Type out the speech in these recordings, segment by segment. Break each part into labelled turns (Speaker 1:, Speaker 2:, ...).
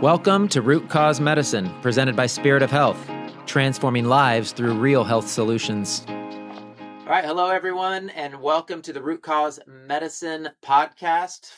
Speaker 1: Welcome to Root Cause Medicine, presented by Spirit of Health, transforming lives through real health solutions. All right, hello everyone, and welcome to the Root Cause Medicine podcast.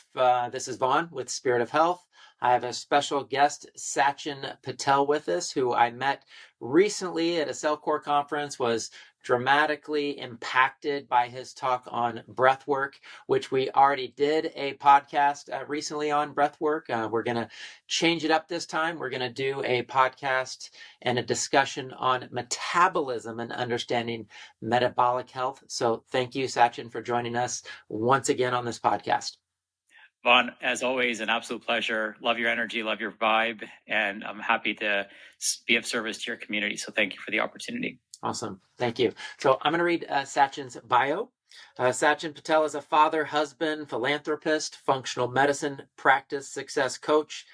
Speaker 1: This is Vaughn with Spirit of Health. I have a special guest, Sachin Patel, with us, who I met recently at a CellCore conference, was dramatically impacted by his talk on breath work, which we already did a podcast recently on breath work. We're going to change it up this time. We're going to do a podcast and a discussion on metabolism and understanding metabolic health. So thank you, Sachin, for joining us once again on this podcast.
Speaker 2: Vaughn, as always, an absolute pleasure. Love your energy, love your vibe, and I'm happy to be of service to your community. So thank you for the opportunity.
Speaker 1: Awesome. Thank you. So I'm going to read Sachin's bio. Sachin Patel is a father, husband, philanthropist, functional medicine practice success coach,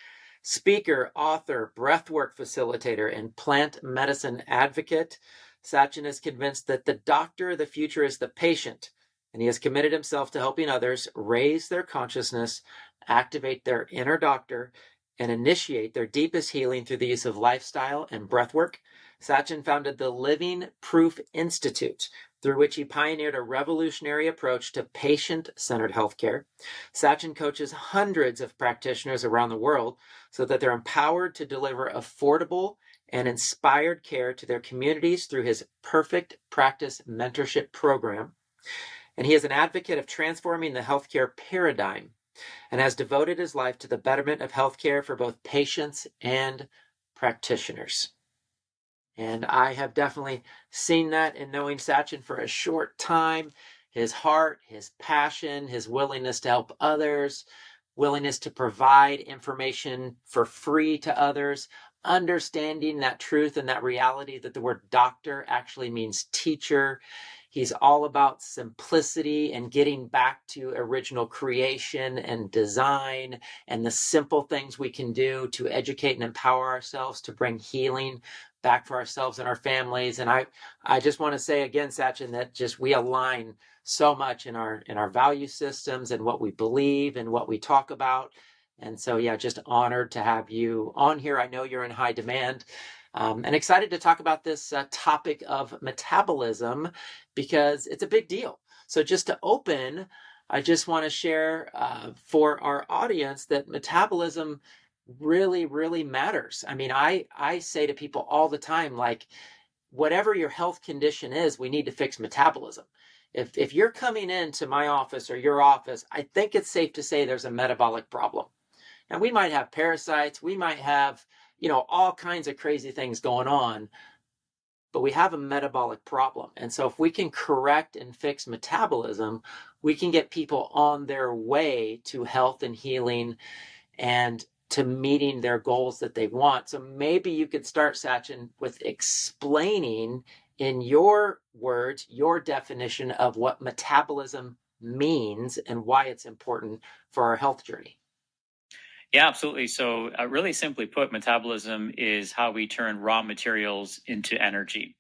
Speaker 1: speaker, author, breathwork facilitator, and plant medicine advocate. Sachin is convinced that the doctor of the future is the patient, and he has committed himself to helping others raise their consciousness, activate their inner doctor, and initiate their deepest healing through the use of lifestyle and breathwork. Sachin founded the Living Proof Institute, through which he pioneered a revolutionary approach to patient-centered healthcare. Sachin coaches hundreds of practitioners around the world so that they're empowered to deliver affordable and inspired care to their communities through his Perfect Practice Mentorship Program. And he is an advocate of transforming the healthcare paradigm and has devoted his life to the betterment of healthcare for both patients and practitioners. And I have definitely seen that in knowing Sachin for a short time. His heart, his passion, his willingness to help others, willingness to provide information for free to others, understanding that truth and that reality that the word doctor actually means teacher. He's all about simplicity and getting back to original creation and design and the simple things we can do to educate and empower ourselves to bring healing back for ourselves and our families. And I just want to say again, Sachin, that just we align so much in our value systems and what we believe and what we talk about. And so, yeah, just honored to have you on here. I know you're in high demand. And excited to talk about this topic of metabolism because it's a big deal. So just to open, I just want to share for our audience that metabolism really, really matters. I mean, I say to people all the time, like, whatever your health condition is, we need to fix metabolism. If you're coming into my office or your office, I think it's safe to say there's a metabolic problem. Now, we might have parasites, we might have, all kinds of crazy things going on, but we have a metabolic problem. And so if we can correct and fix metabolism, we can get people on their way to health and healing and to meeting their goals that they want. So maybe you could start, Sachin, with explaining in your words, your definition of what metabolism means and why it's important for our health journey.
Speaker 2: Yeah, absolutely. So really simply put, metabolism is how we turn raw materials into energy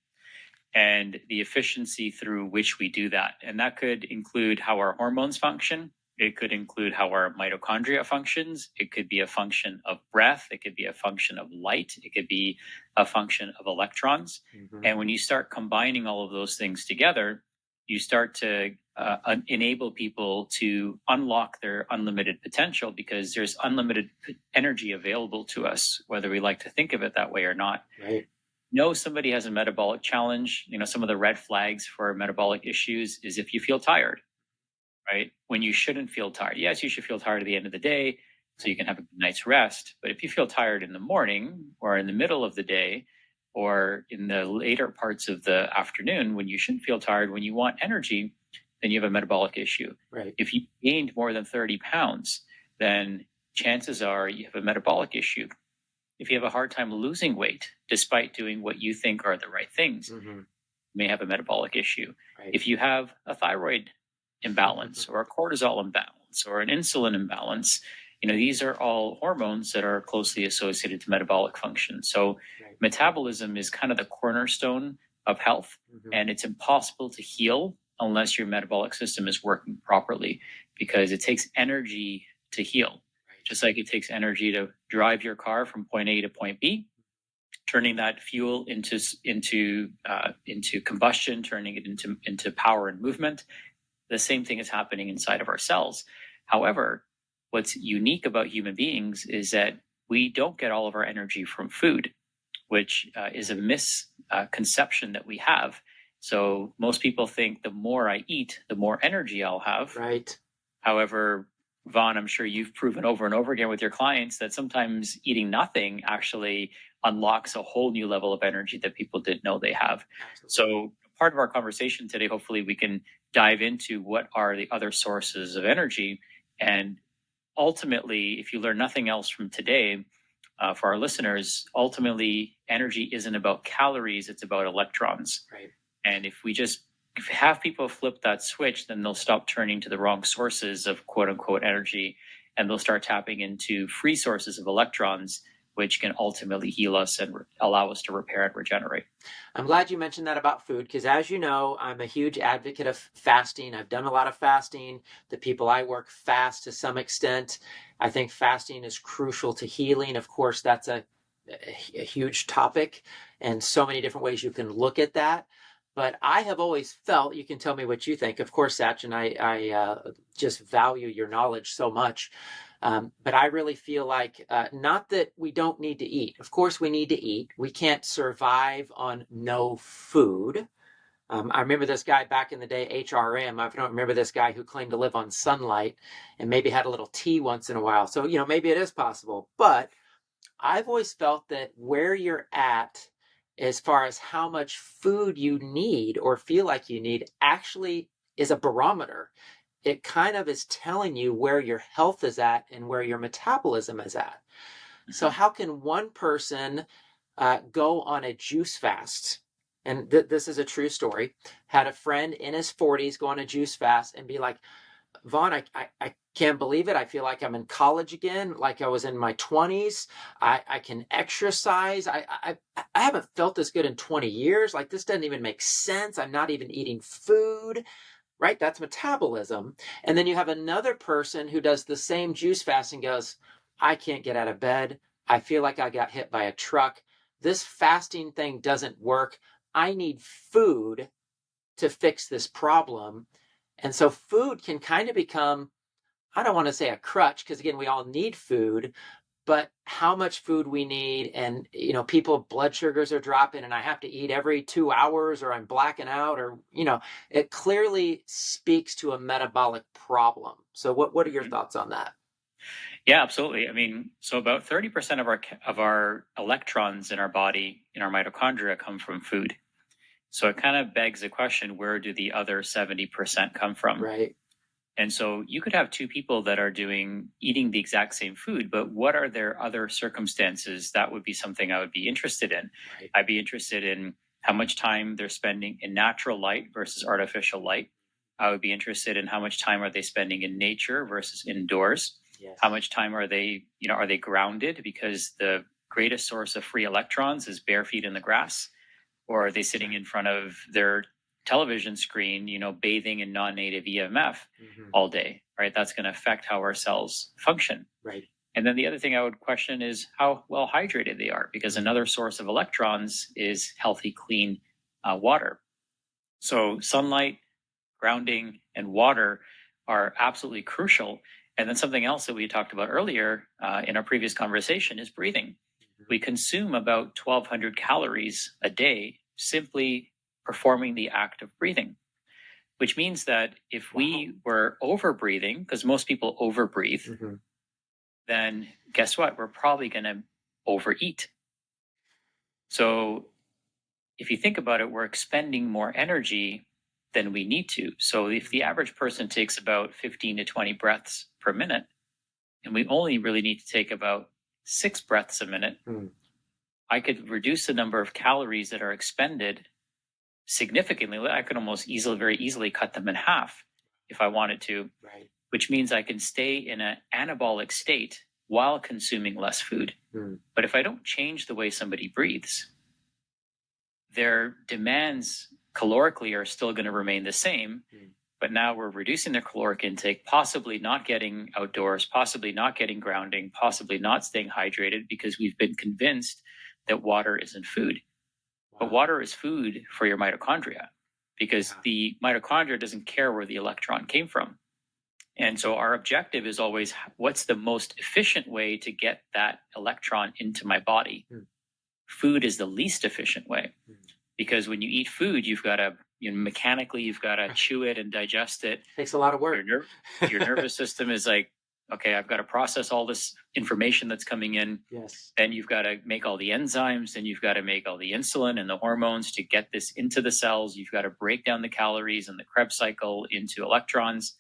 Speaker 2: and the efficiency through which we do that. And that could include how our hormones function. It could include how our mitochondria functions. It could be a function of breath. It could be a function of light. It could be a function of electrons. Mm-hmm. And when you start combining all of those things together, you start to enable people to unlock their unlimited potential because there's unlimited energy available to us, whether we like to think of it that way or not.
Speaker 1: Right.
Speaker 2: Know somebody has a metabolic challenge. Some of the red flags for metabolic issues is if you feel tired. Right? When you shouldn't feel tired. Yes, you should feel tired at the end of the day so you can have a good night's rest. But if you feel tired in the morning or in the middle of the day or in the later parts of the afternoon when you shouldn't feel tired, when you want energy, then you have a metabolic issue.
Speaker 1: Right.
Speaker 2: If you gained more than 30 pounds, then chances are you have a metabolic issue. If you have a hard time losing weight, despite doing what you think are the right things, you may have a metabolic issue.
Speaker 1: Right.
Speaker 2: If you have a thyroid imbalance or a cortisol imbalance or an insulin imbalance, these are all hormones that are closely associated to metabolic function. So metabolism is kind of the cornerstone of health, and it's impossible to heal unless your metabolic system is working properly because it takes energy to heal, just like it takes energy to drive your car from point A to point B, turning that fuel into combustion, turning it into power and movement. The same thing is happening inside of our cells. However, what's unique about human beings is that we don't get all of our energy from food, which is a misconception that we have. So most people think the more I eat, the more energy I'll have.
Speaker 1: Right.
Speaker 2: However, Vaughn, I'm sure you've proven over and over again with your clients that sometimes eating nothing actually unlocks a whole new level of energy that people didn't know they have.
Speaker 1: Absolutely.
Speaker 2: So part of our conversation today, hopefully we can dive into what are the other sources of energy. And ultimately, if you learn nothing else from today, for our listeners, ultimately energy isn't about calories, it's about electrons.
Speaker 1: Right.
Speaker 2: And if have people flip that switch, then they'll stop turning to the wrong sources of quote unquote energy, and they'll start tapping into free sources of electrons, which can ultimately heal us and allow us to repair and regenerate.
Speaker 1: I'm glad you mentioned that about food, because as you know, I'm a huge advocate of fasting. I've done a lot of fasting. The people I work fast to some extent. I think fasting is crucial to healing. Of course, that's a huge topic and so many different ways you can look at that. But I have always felt, you can tell me what you think. Of course, Sachin, I just value your knowledge so much. But I really feel like not that we don't need to eat. Of course, we need to eat. We can't survive on no food. I remember this guy back in the day, HRM. I don't remember this guy who claimed to live on sunlight and maybe had a little tea once in a while. So, maybe it is possible. But I've always felt that where you're at, as far as how much food you need or feel like you need, actually is a barometer. It kind of is telling you where your health is at and where your metabolism is at. So how can one person go on a juice fast? And this is a true story. Had a friend in his 40s go on a juice fast and be like, Vaughn, I can't believe it. I feel like I'm in college again, like I was in my 20s. I can exercise. I haven't felt this good in 20 years. Like, this doesn't even make sense. I'm not even eating food. Right? That's metabolism. And then you have another person who does the same juice fast and goes, I can't get out of bed. I feel like I got hit by a truck. This fasting thing doesn't work. I need food to fix this problem. And so food can kind of become, I don't want to say a crutch, because again, we all need food, but how much food we need. And, people, blood sugars are dropping and I have to eat every 2 hours or I'm blacking out, or, it clearly speaks to a metabolic problem. So what are your thoughts on that?
Speaker 2: Yeah, absolutely. I mean, so about 30% of our electrons in our body, in our mitochondria, come from food. So it kind of begs the question, where do the other 70% come from?
Speaker 1: Right.
Speaker 2: And so you could have two people that are eating the exact same food, but what are their other circumstances? That would be something I would be interested in.
Speaker 1: Right.
Speaker 2: I'd be interested in how much time they're spending in natural light versus artificial light. I would be interested in how much time are they spending in nature versus indoors.
Speaker 1: Yes.
Speaker 2: How much time are they grounded? Because the greatest source of free electrons is bare feet in the grass. Or are they sitting in front of their television screen, bathing in non-native EMF all day, right? That's going to affect how our cells function.
Speaker 1: Right.
Speaker 2: And then the other thing I would question is how well hydrated they are, because another source of electrons is healthy, clean water. So sunlight, grounding, and water are absolutely crucial. And then something else that we talked about earlier in our previous conversation is breathing. We consume about 1,200 calories a day simply performing the act of breathing, which means that if we were over breathing, because most people overbreathe, then guess what? We're probably going to overeat. So if you think about it, we're expending more energy than we need to. So if the average person takes about 15 to 20 breaths per minute, and we only really need to take about 6 breaths a minute, I could reduce the number of calories that are expended significantly. I could very easily cut them in half if I wanted to,
Speaker 1: right.
Speaker 2: Which means I can stay in an anabolic state while consuming less food. But if I don't change the way somebody breathes, their demands calorically are still going to remain the same. but now we're reducing their caloric intake, possibly not getting outdoors, possibly not getting grounding, possibly not staying hydrated because we've been convinced that water isn't food. But
Speaker 1: Wow.
Speaker 2: water is food for your mitochondria because the mitochondria doesn't care where the electron came from. And so our objective is always, what's the most efficient way to get that electron into my body? Food is the least efficient way, because when you eat food, you've got to, mechanically, you've got to chew it and digest it.
Speaker 1: Takes a lot of work.
Speaker 2: Your nervous system is like, okay, I've got to process all this information that's coming in.
Speaker 1: Yes.
Speaker 2: Then you've got to make all the enzymes, and you've got to make all the insulin and the hormones to get this into the cells. You've got to break down the calories and the Krebs cycle into electrons.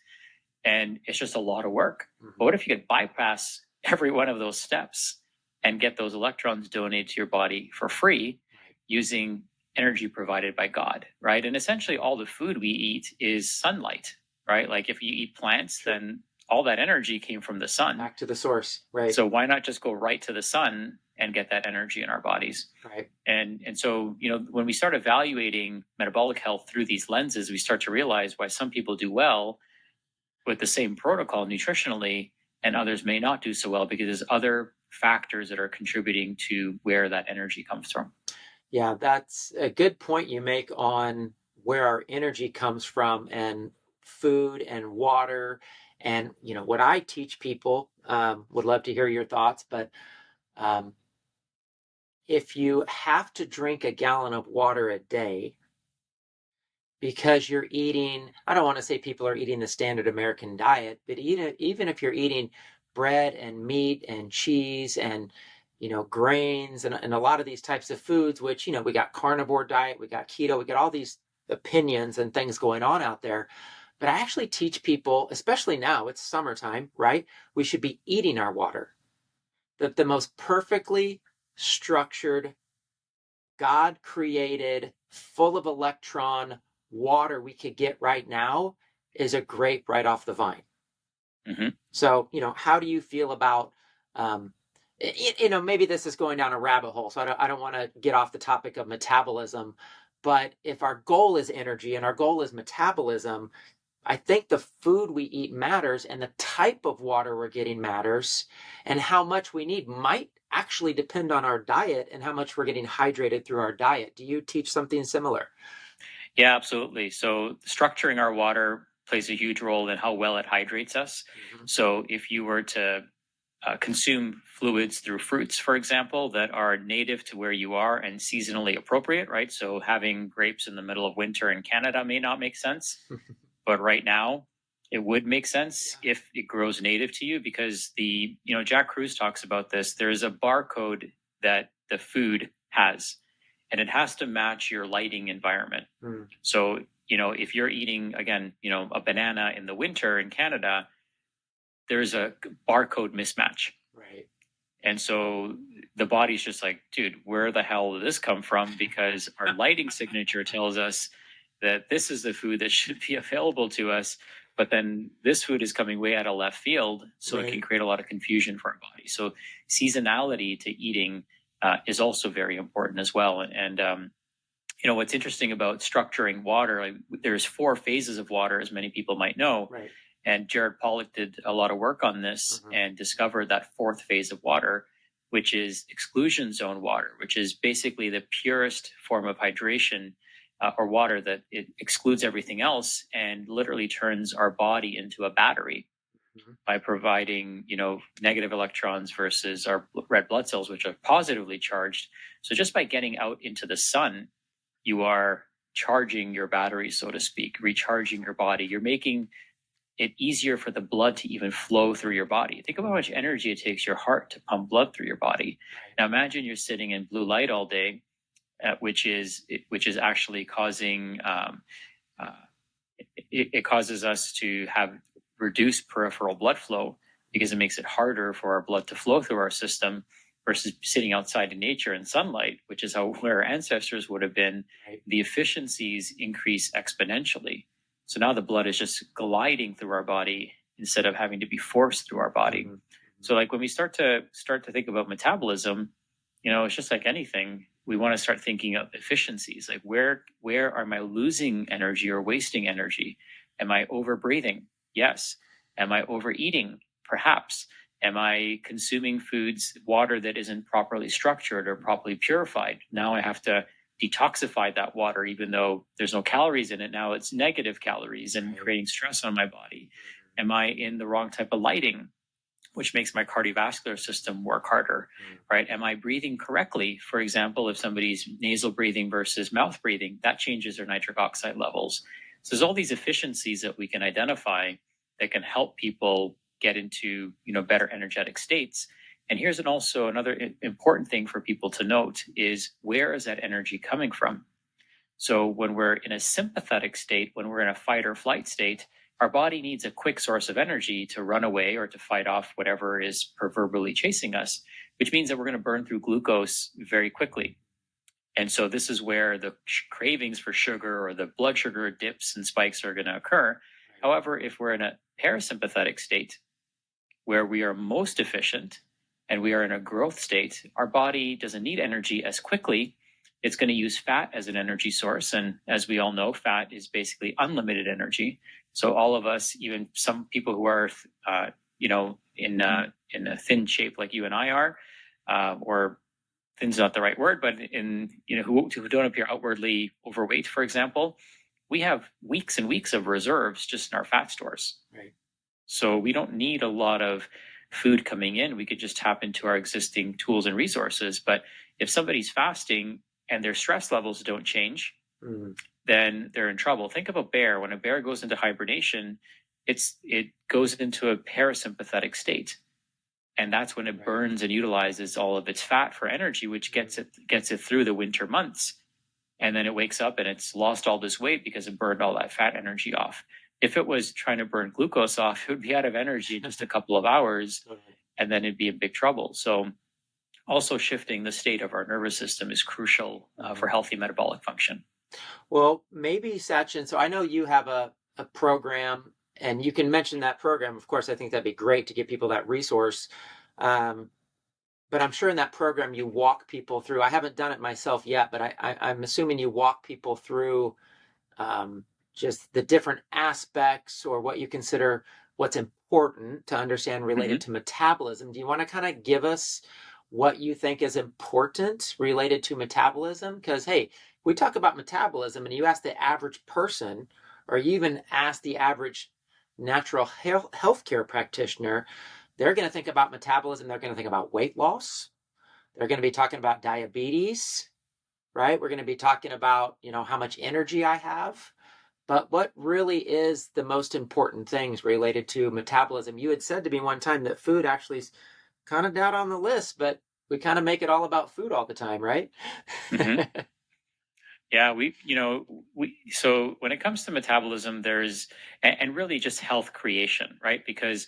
Speaker 2: And it's just a lot of work. But what if you could bypass every one of those steps and get those electrons donated to your body for free using energy provided by God, right? And essentially all the food we eat is sunlight, right? Like if you eat plants, then all that energy came from the sun.
Speaker 1: Back to the source, right?
Speaker 2: So why not just go right to the sun and get that energy in our bodies?
Speaker 1: Right.
Speaker 2: And so, when we start evaluating metabolic health through these lenses, we start to realize why some people do well with the same protocol nutritionally and others may not do so well because there's other factors that are contributing to where that energy comes from.
Speaker 1: Yeah, that's a good point you make on where our energy comes from, and food and water. And, what I teach people, would love to hear your thoughts, but if you have to drink a gallon of water a day because you're eating, I don't want to say people are eating the standard American diet, but even if you're eating bread and meat and cheese and grains and a lot of these types of foods, which, we got carnivore diet, we got keto, we got all these opinions and things going on out there. But I actually teach people, especially now, it's summertime, right? We should be eating our water. The most perfectly structured, God created, full of electron water we could get right now is a grape right off the vine. So, how do you feel about, maybe this is going down a rabbit hole, so I don't want to get off the topic of metabolism, but if our goal is energy and our goal is metabolism, I think the food we eat matters, and the type of water we're getting matters, and how much we need might actually depend on our diet and how much we're getting hydrated through our diet. Do you teach something similar?
Speaker 2: Yeah, absolutely. So structuring our water plays a huge role in how well it hydrates us. So if you were to consume fluids through fruits, for example, that are native to where you are and seasonally appropriate, right? So having grapes in the middle of winter in Canada may not make sense, but right now it would make sense if it grows native to you, because Jack Kruse talks about this. There's a barcode that the food has, and it has to match your lighting environment. So, if you're eating, again, a banana in the winter in Canada, there's a barcode mismatch.
Speaker 1: Right.
Speaker 2: And so the body's just like, dude, where the hell did this come from? Because our lighting signature tells us that this is the food that should be available to us. But then this food is coming way out of left field. So it can create a lot of confusion for our body. So seasonality to eating is also very important as well. And, what's interesting about structuring water, there's 4 phases of water, as many people might know.
Speaker 1: Right.
Speaker 2: And Jared Pollack did a lot of work on this and discovered that 4th phase of water, which is exclusion zone water, which is basically the purest form of hydration or water that it excludes everything else and literally turns our body into a battery by providing, negative electrons versus our red blood cells, which are positively charged. So just by getting out into the sun, you are charging your battery, so to speak, recharging your body. You're making it easier for the blood to even flow through your body. Think about how much energy it takes your heart to pump blood through your body. Now imagine you're sitting in blue light all day, which is actually causing it causes us to have reduced peripheral blood flow because it makes it harder for our blood to flow through our system versus sitting outside in nature in sunlight, which is where our ancestors would have been. The efficiencies increase exponentially. So now the blood is just gliding through our body instead of having to be forced through our body. So like when we start to think about metabolism, it's just like anything. We want to start thinking of efficiencies. Like where am I losing energy or wasting energy? Am I over breathing? Yes. Am I overeating? Perhaps. Am I consuming foods, water that isn't properly structured or properly purified? Now I have to detoxify that water, even though there's no calories in it. Now it's negative calories and creating stress on my body. Am I in the wrong type of lighting, which makes my cardiovascular system work harder, right? Am I breathing correctly? For example, if somebody's nasal breathing versus mouth breathing, that changes their nitric oxide levels. So there's all these efficiencies that we can identify that can help people get into, better energetic states. And here's also another important thing for people to note is, where is that energy coming from? So when we're in a sympathetic state, when we're in a fight or flight state, our body needs a quick source of energy to run away or to fight off whatever is proverbially chasing us, which means that we're going to burn through glucose very quickly. And so this is where the cravings for sugar or the blood sugar dips and spikes are going to occur. However, if we're in a parasympathetic state where we are most efficient and we are in a growth state, our body doesn't need energy as quickly. It's going to use fat as an energy source. And as we all know, fat is basically unlimited energy. So all of us, even some people who are, in a thin shape like you and I are, or thin's not the right word, but who don't appear outwardly overweight, for example, we have weeks and weeks of reserves just in our fat stores.
Speaker 1: Right.
Speaker 2: So we don't need a lot of food coming in. We could just tap into our existing tools and resources. But if somebody's fasting and their stress levels don't change, then they're in trouble. Think of a bear. When a bear goes into hibernation, it goes into a parasympathetic state. And that's when it burns and utilizes all of its fat for energy, which gets it through the winter months. And then it wakes up and it's lost all this weight because it burned all that fat energy off. If it was trying to burn glucose off, it would be out of energy in just a couple of hours, and then it'd be in big trouble. So also shifting the state of our nervous system is crucial for healthy metabolic function.
Speaker 1: Well, maybe, Sachin, so I know you have a program, and you can mention that program. Of course, I think that'd be great to give people that resource. But I'm sure in that program you walk people through. I haven't done it myself yet, but I'm assuming you walk people through just the different aspects, or what you consider what's important to understand related to metabolism. Do you want to kind of give us what you think is important related to metabolism? Because, hey, we talk about metabolism and you ask the average person, or you even ask the average natural healthcare practitioner, they're going to think about metabolism. They're going to think about weight loss. They're going to be talking about diabetes, right? We're going to be talking about, how much energy I have. But what really is the most important things related to metabolism? You had said to me one time that food actually is kind of down on the list, but we kind of make it all about food all the time, right?
Speaker 2: Yeah, so when it comes to metabolism, there's, and really just health creation, right? Because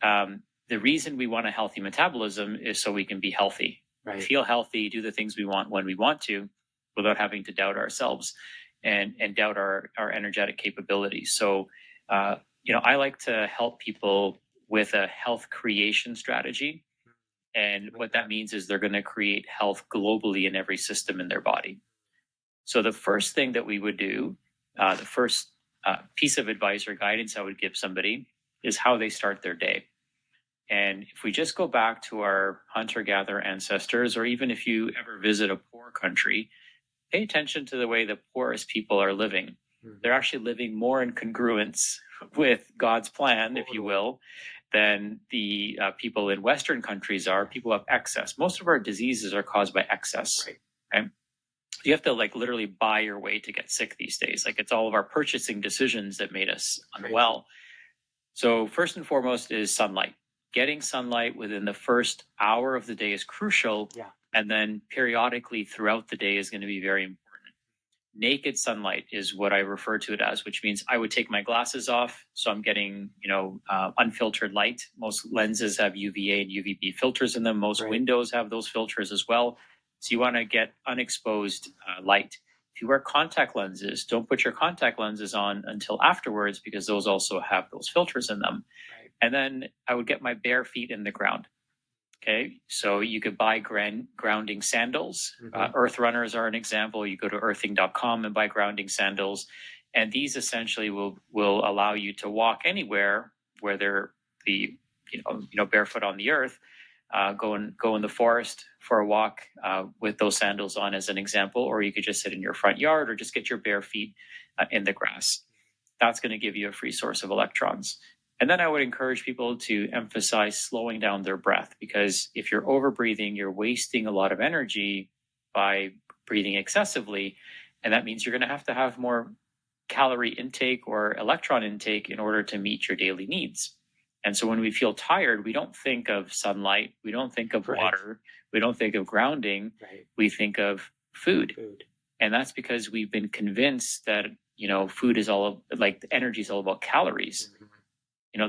Speaker 2: the reason we want a healthy metabolism is so we can be healthy, feel healthy, do the things we want when we want to, without having to doubt ourselves and doubt our energetic capabilities. So, I like to help people with a health creation strategy. And what that means is they're going to create health globally in every system in their body. So the first thing that we would do, the first piece of advice or guidance I would give somebody is how they start their day. And if we just go back to our hunter-gatherer ancestors, or even if you ever visit a poor country, pay attention to the way the poorest people are living. They're actually living more in congruence with God's plan, if you will, than the people in Western countries are. People have excess. Most of our diseases are caused by excess. Okay? You have to literally buy your way to get sick these days. It's all of our purchasing decisions that made us unwell. So first and foremost is sunlight. Getting sunlight within the first hour of the day is crucial. Yeah. And then periodically throughout the day is going to be very important. Naked sunlight is what I refer to it as, which means I would take my glasses off. So I'm getting, unfiltered light. Most lenses have UVA and UVB filters in them. Most windows have those filters as well. So you want to get unexposed light. If you wear contact lenses, don't put your contact lenses on until afterwards, because those also have those filters in them. And then I would get my bare feet in the ground. Okay, so you could buy grounding sandals. Earth runners are an example. You go to earthing.com and buy grounding sandals. And these essentially will allow you to walk anywhere, whether the barefoot on the earth, go in the forest for a walk with those sandals on, as an example, or you could just sit in your front yard or just get your bare feet in the grass. That's going to give you a free source of electrons. And then I would encourage people to emphasize slowing down their breath, because if you're over breathing, you're wasting a lot of energy by breathing excessively. And that means you're going to have more calorie intake or electron intake in order to meet your daily needs. And so when we feel tired, we don't think of sunlight, we don't think of water, we don't think of grounding, we think of food. And that's because we've been convinced that, food is like energy is all about calories.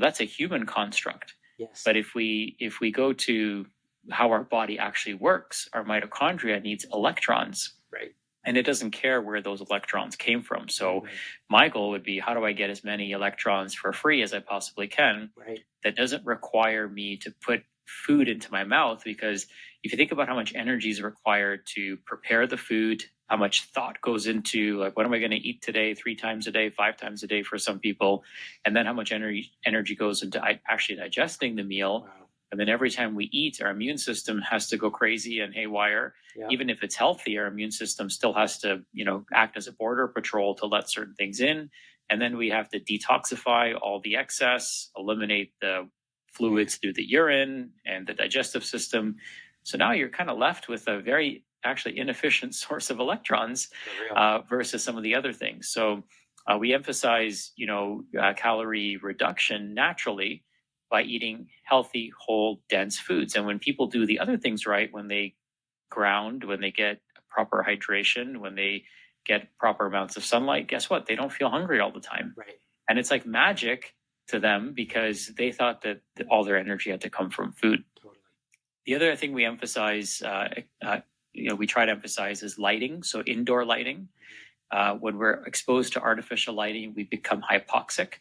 Speaker 2: That's a human construct.
Speaker 1: Yes.
Speaker 2: But if we go to how our body actually works, our mitochondria needs electrons.
Speaker 1: Right.
Speaker 2: And it doesn't care where those electrons came from. So my goal would be, how do I get as many electrons for free as I possibly can?
Speaker 1: Right.
Speaker 2: That doesn't require me to put food into my mouth, because if you think about how much energy is required to prepare the food, how much thought goes into, like, what am I going to eat today, 3 times a day, 5 times a day for some people, and then how much energy goes into actually digesting the meal.
Speaker 1: Wow.
Speaker 2: And then every time we eat, our immune system has to go crazy and haywire. Yeah. Even if it's healthy, our immune system still has to, act as a border patrol to let certain things in. And then we have to detoxify all the excess, eliminate the fluids through the urine and the digestive system. So now you're kind of left with a very actually inefficient source of electrons versus some of the other things. So we emphasize, calorie reduction naturally by eating healthy, whole, dense foods. And when people do the other things right, when they ground, when they get proper hydration, when they get proper amounts of sunlight, guess what? They don't feel hungry all the time.
Speaker 1: Right.
Speaker 2: And it's like magic to them, because they thought that all their energy had to come from food.
Speaker 1: Totally.
Speaker 2: The other thing we emphasize, we try to emphasize, is lighting. So indoor lighting. When we're exposed to artificial lighting, we become hypoxic.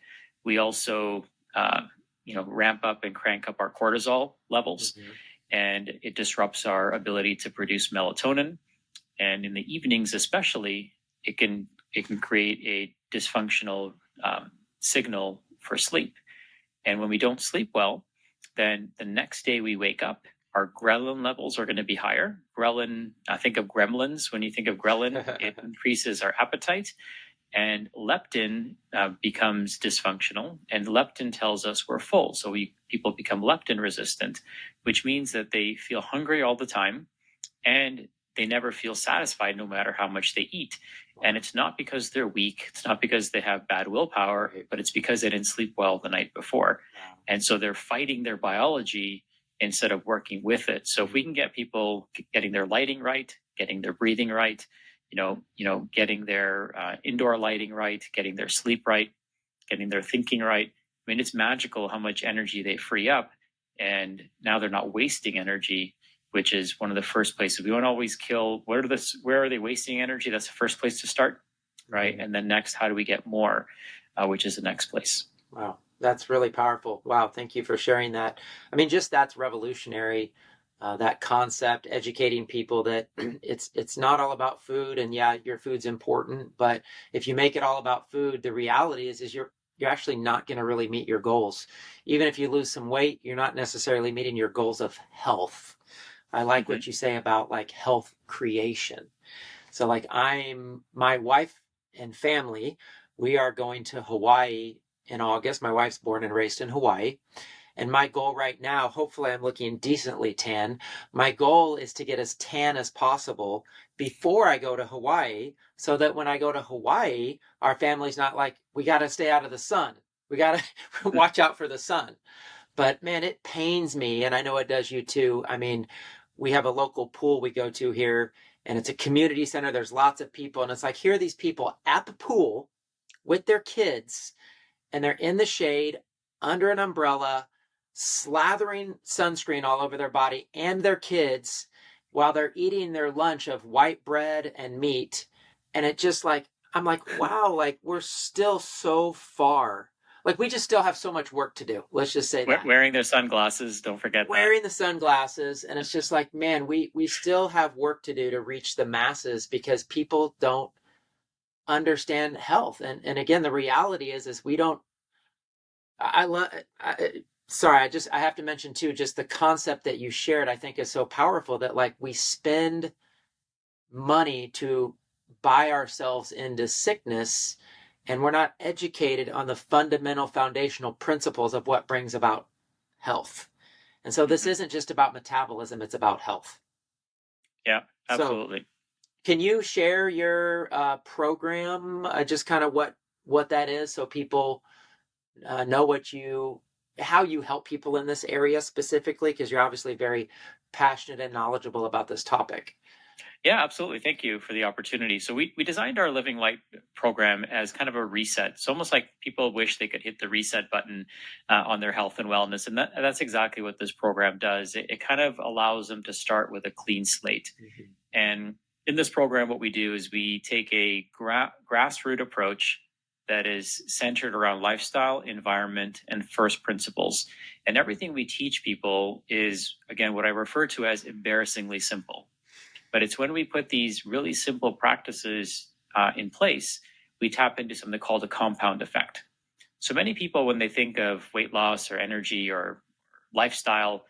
Speaker 2: We also ramp up and crank up our cortisol levels, and it disrupts our ability to produce melatonin. And in the evenings, especially, it can create a dysfunctional signal for sleep. And when we don't sleep well, then the next day we wake up, our ghrelin levels are going to be higher. Ghrelin, think of gremlins. When you think of ghrelin, it increases our appetite. And leptin becomes dysfunctional, and leptin tells us we're full. So people become leptin resistant, which means that they feel hungry all the time, and they never feel satisfied no matter how much they eat. And it's not because they're weak. It's not because they have bad willpower, but it's because they didn't sleep well the night before. And so they're fighting their biology instead of working with it. So if we can get people getting their lighting right, getting their breathing right, getting their indoor lighting right, getting their sleep right, getting their thinking right. I mean, it's magical how much energy they free up. And now they're not wasting energy, which is one of the first places. We want to always kill, where are they wasting energy? That's the first place to start, right? And then next, how do we get more, which is the next place.
Speaker 1: Wow, that's really powerful. Wow, thank you for sharing that. I mean, just that's revolutionary. That concept, educating people that it's not all about food, and yeah, your food's important, but if you make it all about food, the reality is you're actually not going to really meet your goals. Even if you lose some weight, you're not necessarily meeting your goals of health. I like what you say about like health creation. So like my wife and family, we are going to Hawaii in August. My wife's born and raised in Hawaii. And my goal right now, hopefully I'm looking decently tan. My goal is to get as tan as possible before I go to Hawaii, so that when I go to Hawaii, our family's not like, we got to stay out of the sun. We got to watch out for the sun. But man, it pains me, and I know it does you too. I mean, we have a local pool we go to here, and it's a community center. There's lots of people, and it's like, here are these people at the pool with their kids, and they're in the shade under an umbrella, slathering sunscreen all over their body and their kids while they're eating their lunch of white bread and meat. And it just like, I'm like, wow, like we're still so far. Like we just still have so much work to do. Let's just say that.
Speaker 2: Wearing their sunglasses, don't forget
Speaker 1: Wearing the sunglasses. And it's just like, man, we still have work to do to reach the masses, because people don't understand health. And again, the reality is we don't. I love. Sorry, I have to mention too, just the concept that you shared. I think is so powerful that like we spend money to buy ourselves into sickness, and we're not educated on the fundamental foundational principles of what brings about health. And so this isn't just about metabolism, it's about health.
Speaker 2: Yeah,
Speaker 1: So
Speaker 2: absolutely.
Speaker 1: can you share your program, just kind of what that is, so people know how you help people in this area specifically, because you're obviously very passionate and knowledgeable about this topic.
Speaker 2: Yeah, absolutely. Thank you for the opportunity. So we designed our Living Light program as kind of a reset. It's almost like people wish they could hit the reset button on their health and wellness. And that's exactly what this program does. It kind of allows them to start with a clean slate. Mm-hmm. And in this program, what we do is we take a grassroots approach that is centered around lifestyle, environment, and first principles. And everything we teach people is, again, what I refer to as embarrassingly simple. But it's when we put these really simple practices in place, we tap into something called a compound effect. So many people, when they think of weight loss or energy or lifestyle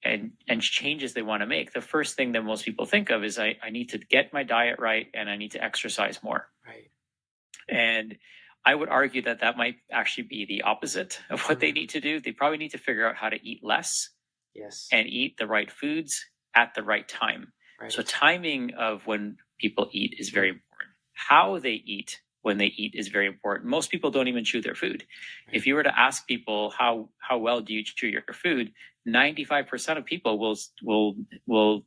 Speaker 2: and changes they want to make, the first thing that most people think of is I need to get my diet right and I need to exercise more.
Speaker 1: Right.
Speaker 2: And I would argue that that might actually be the opposite of what they need to do. They probably need to figure out how to eat less.
Speaker 1: Yes.
Speaker 2: And eat the right foods at the right time. Right. So timing of when people eat is very important. How they eat when they eat is very important. Most people don't even chew their food. Right. If you were to ask people how well do you chew your food, 95% of people will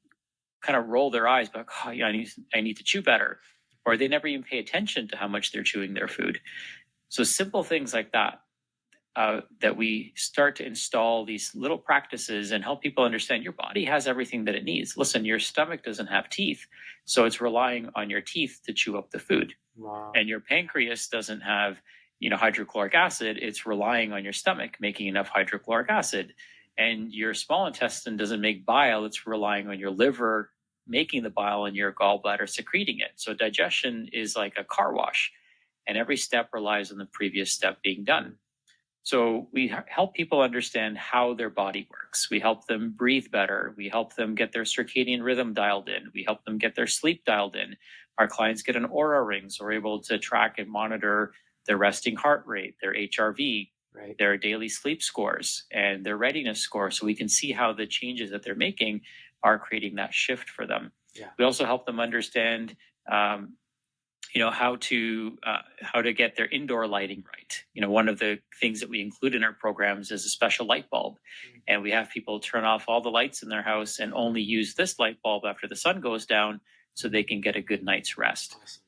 Speaker 2: kind of roll their eyes, but oh, yeah, I need to chew better, or they never even pay attention to how much they're chewing their food. So simple things like that. That we start to install these little practices and help people understand your body has everything that it needs. Listen, your stomach doesn't have teeth, so it's relying on your teeth to chew up the food. Wow. And your pancreas doesn't have, hydrochloric acid. It's relying on your stomach making enough hydrochloric acid. And your small intestine doesn't make bile. It's relying on your liver making the bile and your gallbladder secreting it. So digestion is like a car wash, and every step relies on the previous step being done. So we help people understand how their body works. We help them breathe better. We help them get their circadian rhythm dialed in. We help them get their sleep dialed in. Our clients get an Oura ring, so we're able to track and monitor their resting heart rate, their HRV, right, their daily sleep scores, and their readiness score, so we can see how the changes that they're making are creating that shift for them. Yeah. We also help them understand how to get their indoor lighting right. One of the things that we include in our programs is a special light bulb. Mm-hmm. And we have people turn off all the lights in their house and only use this light bulb after the sun goes down so they can get a good night's rest. Awesome.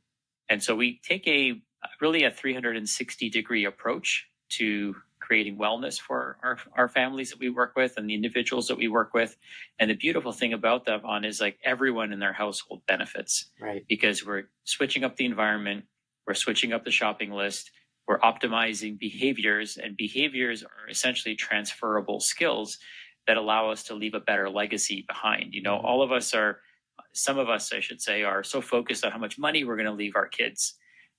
Speaker 2: And so we take a 360-degree approach to creating wellness for our families that we work with and the individuals that we work with. And the beautiful thing about that, Vaughn, is like everyone in their household benefits. Right. Because we're switching up the environment, we're switching up the shopping list, we're optimizing behaviors, and behaviors are essentially transferable skills that allow us to leave a better legacy behind. All of us some of us, I should say, are so focused on how much money we're going to leave our kids,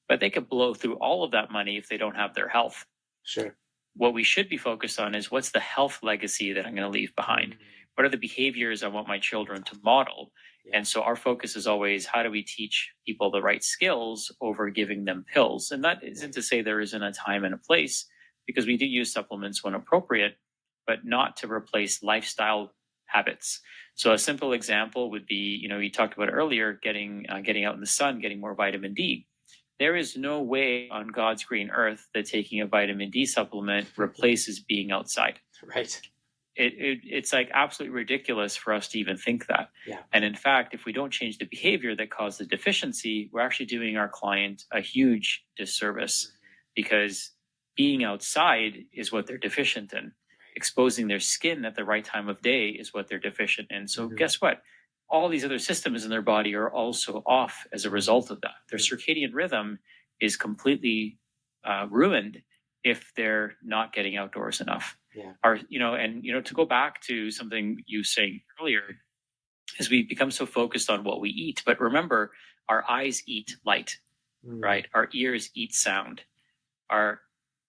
Speaker 2: but they could blow through all of that money if they don't have their health. Sure. What we should be focused on is what's the health legacy that I'm going to leave behind? Mm-hmm. What are the behaviors I want my children to model? Yeah. And so our focus is always, how do we teach people the right skills over giving them pills? And that isn't to say there isn't a time and a place, because we do use supplements when appropriate, but not to replace lifestyle habits. So a simple example would be, you talked about earlier, getting out in the sun, getting more vitamin D. There is no way on God's green earth that taking a vitamin D supplement replaces being outside. Right. It's like absolutely ridiculous for us to even think that. Yeah. And in fact, if we don't change the behavior that caused the deficiency, we're actually doing our client a huge disservice, because being outside is what they're deficient in. Exposing their skin at the right time of day is what they're deficient in. So guess what? All these other systems in their body are also off as a result of that. Their circadian rhythm is completely ruined if they're not getting outdoors enough. Yeah. To go back to something you saying earlier, is we become so focused on what we eat, but remember, our eyes eat light. right? Our ears eat sound. Our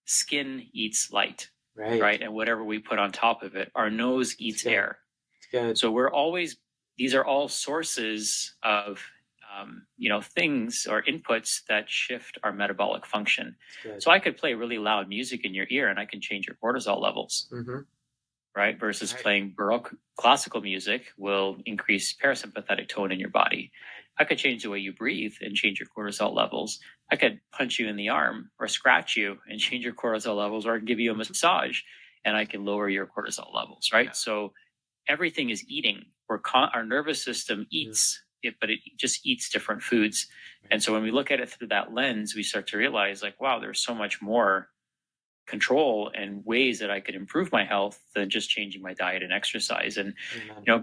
Speaker 2: skin eats light,
Speaker 1: Right.
Speaker 2: And whatever we put on top of it, our nose eats air.
Speaker 1: It's good.
Speaker 2: So we're always, these are all sources of, things or inputs that shift our metabolic function. So I could play really loud music in your ear and I can change your cortisol levels, right? Versus playing Baroque classical music will increase parasympathetic tone in your body. I could change the way you breathe and change your cortisol levels. I could punch you in the arm or scratch you and change your cortisol levels, or I can give you a massage and I can lower your cortisol levels, right? Yeah. So everything is eating. Our nervous system eats it, but it just eats different foods. And so when we look at it through that lens, we start to realize like, wow, there's so much more control and ways that I could improve my health than just changing my diet and exercise. And a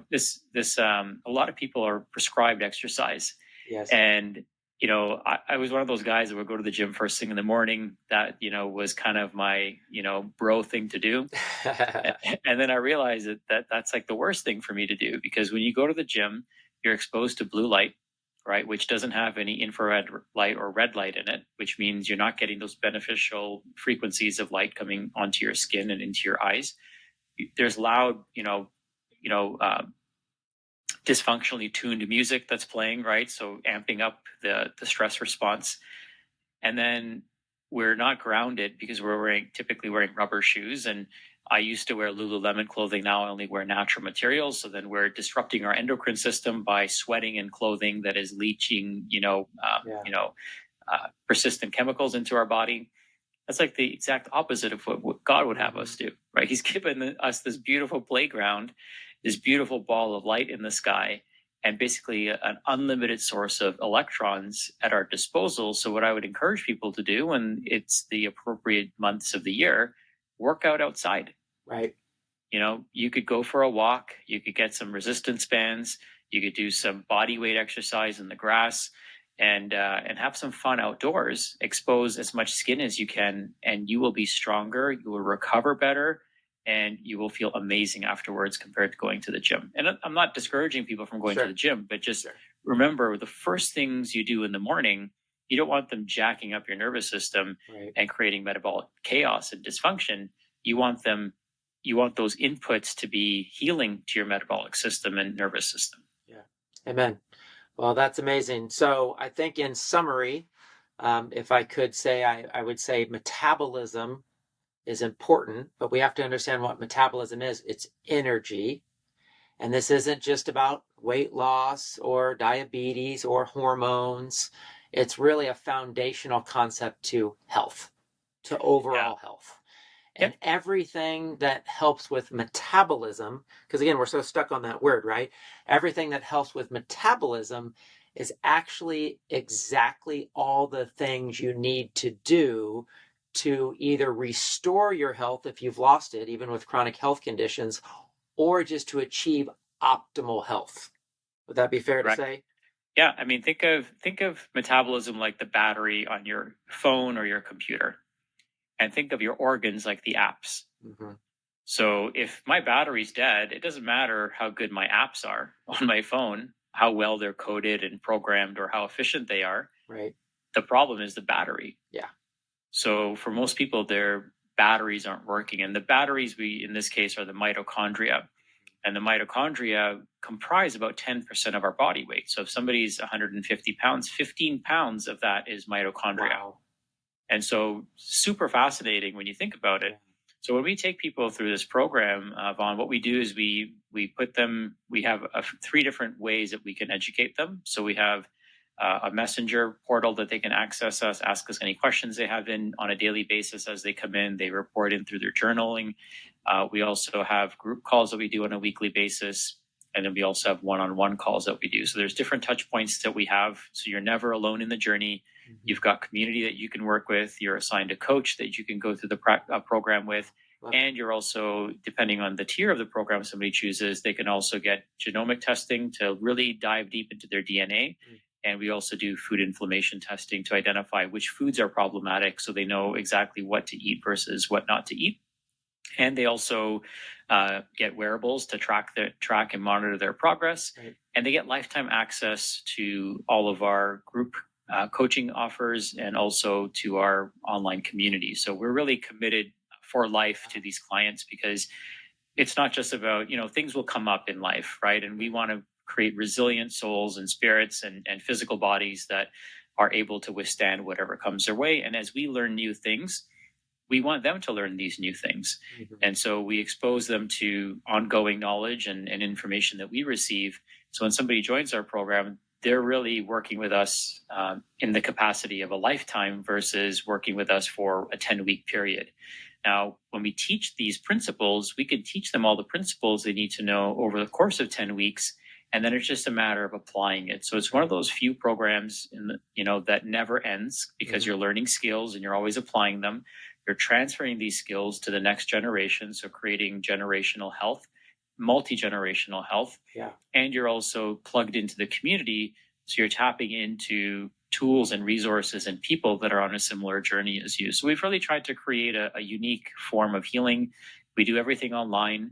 Speaker 2: lot of people are prescribed exercise.
Speaker 1: Yes.
Speaker 2: And I was one of those guys that would go to the gym first thing in the morning. That was kind of my bro thing to do. And then I realized that that's like the worst thing for me to do, because when you go to the gym, you're exposed to blue light, right, which doesn't have any infrared light or red light in it, which means you're not getting those beneficial frequencies of light coming onto your skin and into your eyes. There's loud, dysfunctionally tuned music that's playing, right? So amping up the stress response. And then we're not grounded because we're typically wearing rubber shoes. And I used to wear Lululemon clothing. Now I only wear natural materials. So then we're disrupting our endocrine system by sweating in clothing that is leaching, persistent chemicals into our body. That's like the exact opposite of what God would have us do, right? He's given us this beautiful playground, this beautiful ball of light in the sky, and basically an unlimited source of electrons at our disposal. So what I would encourage people to do when it's the appropriate months of the year, work out outside.
Speaker 1: Right.
Speaker 2: You could go for a walk, you could get some resistance bands, you could do some body weight exercise in the grass, and have some fun outdoors. Expose as much skin as you can, and you will be stronger, you will recover better, and you will feel amazing afterwards compared to going to the gym. And I'm not discouraging people from going to the gym, but just remember, the first things you do in the morning, you don't want them jacking up your nervous system and creating metabolic chaos and dysfunction. You want those inputs to be healing to your metabolic system and nervous system.
Speaker 1: Yeah. Amen. Well, that's amazing. So I think in summary, if I could say, I would say metabolism is important, but we have to understand what metabolism is. It's energy. And this isn't just about weight loss or diabetes or hormones. It's really a foundational concept to health, to overall health. And everything that helps with metabolism, because again, we're so stuck on that word, right? Everything that helps with metabolism is actually exactly all the things you need to do to either restore your health if you've lost it, even with chronic health conditions, or just to achieve optimal health. Would that be fair to say?
Speaker 2: Yeah, I mean, think of metabolism like the battery on your phone or your computer. And think of your organs like the apps. So if my battery's dead, it doesn't matter how good my apps are on my phone, how well they're coded and programmed, or how efficient they are.
Speaker 1: Right.
Speaker 2: The problem is the battery.
Speaker 1: Yeah.
Speaker 2: So for most people, their batteries aren't working. And the batteries in this case, are the mitochondria. And the mitochondria comprise about 10% of our body weight. So if somebody's 150 pounds, 15 pounds of that is mitochondria.
Speaker 1: Wow.
Speaker 2: And so super fascinating when you think about it. So when we take people through this program, Vaughn, what we do is we have 3 different ways that we can educate them. So we have a messenger portal that they can access us, ask us any questions they have on a daily basis as they come in. They report in through their journaling. We also have group calls that we do on a weekly basis. And then we also have one-on-one calls that we do. So there's different touch points that we have. So you're never alone in the journey. You've got community that you can work with. You're assigned a coach that you can go through the program with. And you're also, depending on the tier of the program somebody chooses, they can also get genomic testing to really dive deep into their DNA. And we also do food inflammation testing to identify which foods are problematic so they know exactly what to eat versus what not to eat. And they also get wearables to track and monitor their progress. And they get lifetime access to all of our group coaching offers and also to our online community. So we're really committed for life to these clients, because it's not just about, things will come up in life, right? And we want to create resilient souls and spirits and physical bodies that are able to withstand whatever comes their way. And as we learn new things, we want them to learn these new things. Mm-hmm. And so we expose them to ongoing knowledge and information that we receive. So when somebody joins our program, they're really working with us in the capacity of a lifetime versus working with us for a 10-week period. Now, when we teach these principles, we can teach them all the principles they need to know over the course of 10 weeks. And then it's just a matter of applying it. So it's one of those few programs that never ends, because you're learning skills and you're always applying them. You're transferring these skills to the next generation. So creating generational health, multi-generational health. Yeah. And you're also plugged into the community. So you're tapping into tools and resources and people that are on a similar journey as you. So we've really tried to create a unique form of healing. We do everything online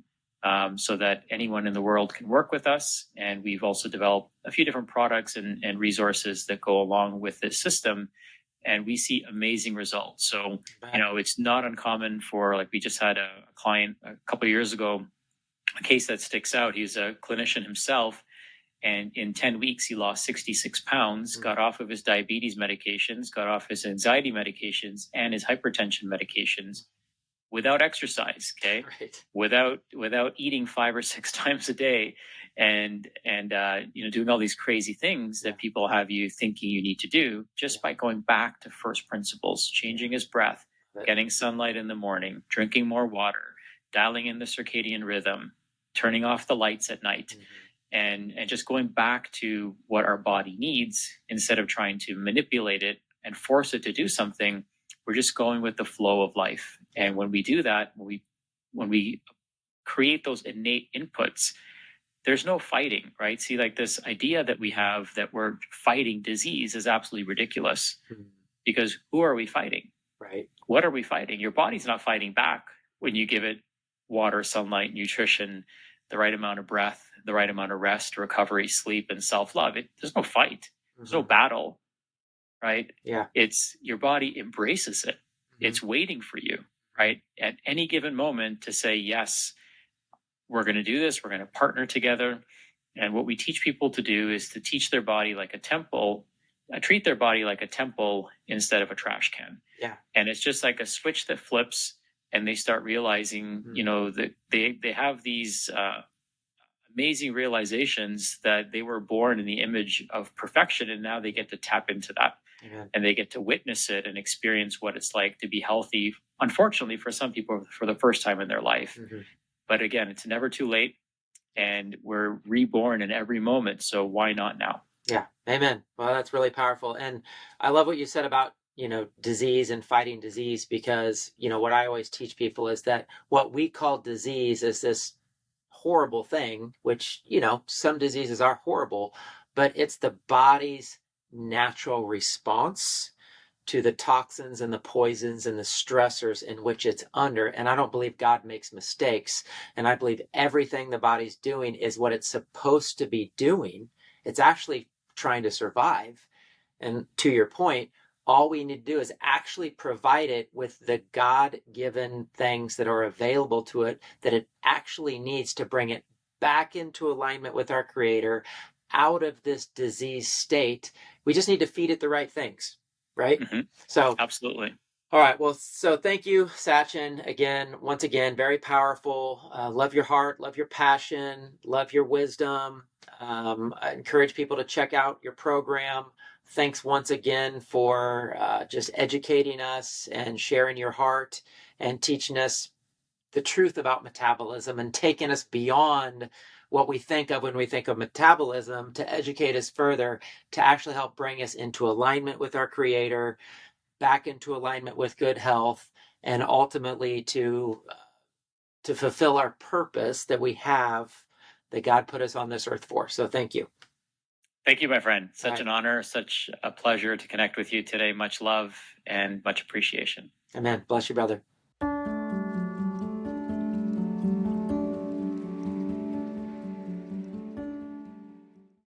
Speaker 2: so that anyone in the world can work with us. And we've also developed a few different products and resources that go along with this system. And we see amazing results. So, it's not uncommon for, like, we just had a client a couple of years ago, a case that sticks out. He's a clinician himself. And in 10 weeks, he lost 66 pounds, got off of his diabetes medications, got off his anxiety medications and his hypertension medications without exercise, okay? Right. Without eating 5 or 6 times a day and doing all these crazy things that people have you thinking you need to do, just by going back to first principles, changing his breath, getting sunlight in the morning, drinking more water, dialing in the circadian rhythm, turning off the lights at night. And just going back to what our body needs instead of trying to manipulate it and force it to do something. We're just going with the flow of life. And when we do that, when we create those innate inputs, there's no fighting, right? See, like, this idea that we have that we're fighting disease is absolutely ridiculous. Because who are we fighting? Right. What are we fighting? Your body's not fighting back when you give it water, sunlight, nutrition, the right amount of breath, the right amount of rest, recovery, sleep, and self-love. There's no fight. There's no battle, right? Yeah. It's your body embraces it. It's waiting for you, right? At any given moment to say, yes, we're going to do this. We're going to partner together. And what we teach people to do is to teach their body like a temple, treat their body like a temple instead of a trash can. Yeah. And it's just like a switch that flips, and they start realizing, that they have these amazing realizations that they were born in the image of perfection, and now they get to tap into that. Amen. And they get to witness it and experience what it's like to be healthy, unfortunately for some people, for the first time in their life. But again, it's never too late, and we're reborn in every moment. So why not now? Yeah. Amen. Well, that's really powerful. And I love what you said about, disease and fighting disease, because, what I always teach people is that what we call disease is this horrible thing, which, some diseases are horrible, but it's the body's natural response to the toxins and the poisons and the stressors in which it's under. And I don't believe God makes mistakes. And I believe everything the body's doing is what it's supposed to be doing. It's actually trying to survive. And to your point, all we need to do is actually provide it with the God-given things that are available to it, that it actually needs to bring it back into alignment with our Creator, out of this disease state. We just need to feed it the right things, right? So absolutely. All right. Well, so thank you, Sachin. Once again, very powerful. Love your heart, love your passion, love your wisdom. I encourage people to check out your program. Thanks once again for just educating us and sharing your heart and teaching us the truth about metabolism and taking us beyond what we think of when we think of metabolism, to educate us further, to actually help bring us into alignment with our Creator, back into alignment with good health, and ultimately to fulfill our purpose that we have, that God put us on this earth for. So thank you. Thank you, my friend. Such an honor, such a pleasure to connect with you today. Much love and much appreciation. Amen. Bless you, brother.